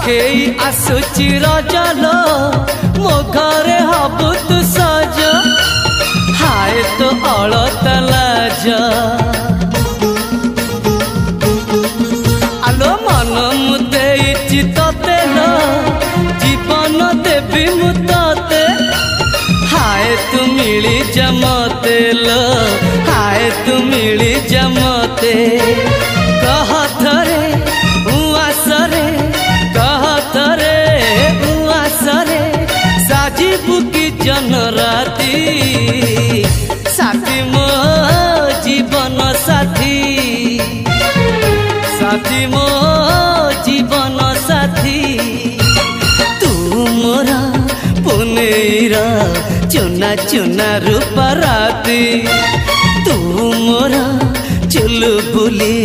आखेई आसुची रजलो मो घरे हबु तू सज हाय तो अलता लाज आलो मन मुते चितते लो जीवन देवी मुते हाय तू मिली जमते लो हाय तू मिली जमते कह थरे उआसरे कह थरे उआसरे साजिबु की जन राती साथी मो जीवन साथी साथी मो जीवन साथी तू मोरा पुनेरा चुना चुना रूपा राती तू मोरा चुलबुली।